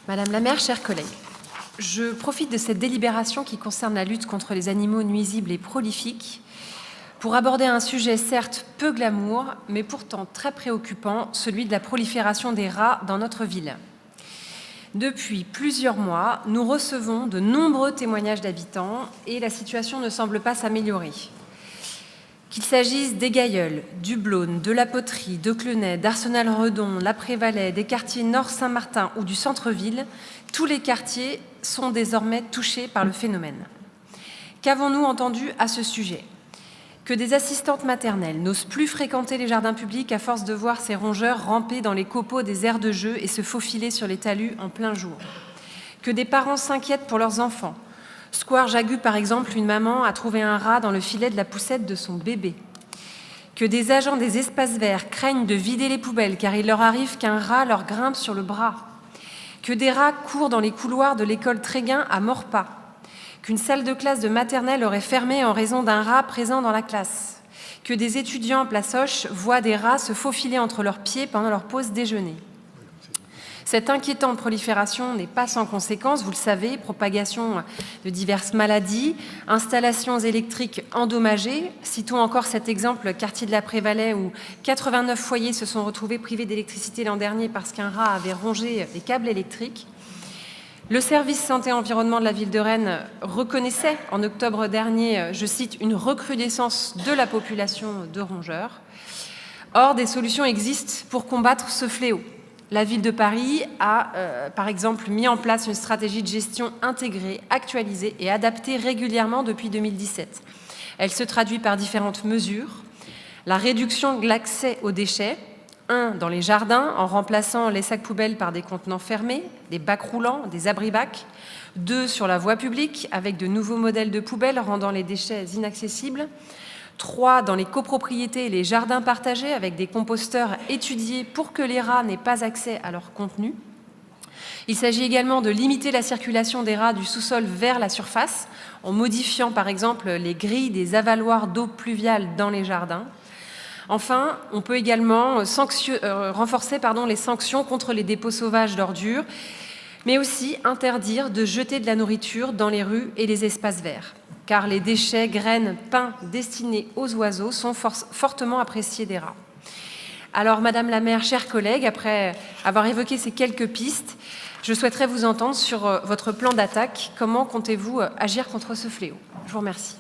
Madame la maire, chers collègues, je profite de cette délibération qui concerne la lutte contre les animaux nuisibles et prolifiques pour aborder un sujet certes peu glamour, mais pourtant très préoccupant, celui de la prolifération des rats dans notre ville. Depuis plusieurs mois, nous recevons de nombreux témoignages d'habitants et la situation ne semble pas s'améliorer. Qu'il s'agisse des Gailleuls, du Blône, de la Poterie, de Clenay, d'Arsenal-Redon, la Prévalais, des quartiers Nord Saint-Martin ou du centre-ville, tous les quartiers sont désormais touchés par le phénomène. Qu'avons-nous entendu à ce sujet ? Que des assistantes maternelles n'osent plus fréquenter les jardins publics à force de voir ces rongeurs ramper dans les copeaux des aires de jeu et se faufiler sur les talus en plein jour. Que des parents s'inquiètent pour leurs enfants. Square Jagu, par exemple, une maman a trouvé un rat dans le filet de la poussette de son bébé. Que des agents des espaces verts craignent de vider les poubelles car il leur arrive qu'un rat leur grimpe sur le bras. Que des rats courent dans les couloirs de l'école Tréguin à Maurepas. Qu'une salle de classe de maternelle aurait fermé en raison d'un rat présent dans la classe. Que des étudiants en place Hoche voient des rats se faufiler entre leurs pieds pendant leur pause déjeuner. Cette inquiétante prolifération n'est pas sans conséquences, vous le savez, propagation de diverses maladies, installations électriques endommagées. Citons encore cet exemple, quartier de la Prévalais, où 89 foyers se sont retrouvés privés d'électricité l'an dernier parce qu'un rat avait rongé les câbles électriques. Le service santé-environnement de la ville de Rennes reconnaissait en octobre dernier, je cite, une recrudescence de la population de rongeurs. Or, des solutions existent pour combattre ce fléau. La ville de Paris a, par exemple, mis en place une stratégie de gestion intégrée, actualisée et adaptée régulièrement depuis 2017. Elle se traduit par différentes mesures. La réduction de l'accès aux déchets, dans les jardins, en remplaçant les sacs poubelles par des contenants fermés, des bacs roulants, des abris-bacs. 2, sur la voie publique, avec de nouveaux modèles de poubelles rendant les déchets inaccessibles. 3, dans les copropriétés et les jardins partagés avec des composteurs étudiés pour que les rats n'aient pas accès à leur contenu. Il s'agit également de limiter la circulation des rats du sous-sol vers la surface en modifiant par exemple les grilles des avaloirs d'eau pluviale dans les jardins. Enfin, on peut également renforcer les sanctions contre les dépôts sauvages d'ordures, mais aussi interdire de jeter de la nourriture dans les rues et les espaces verts. Car les déchets, graines, pains destinés aux oiseaux sont fortement appréciés des rats. Alors, Madame la maire, chers collègues, après avoir évoqué ces quelques pistes, je souhaiterais vous entendre sur votre plan d'attaque. Comment comptez-vous agir contre ce fléau ? Je vous remercie.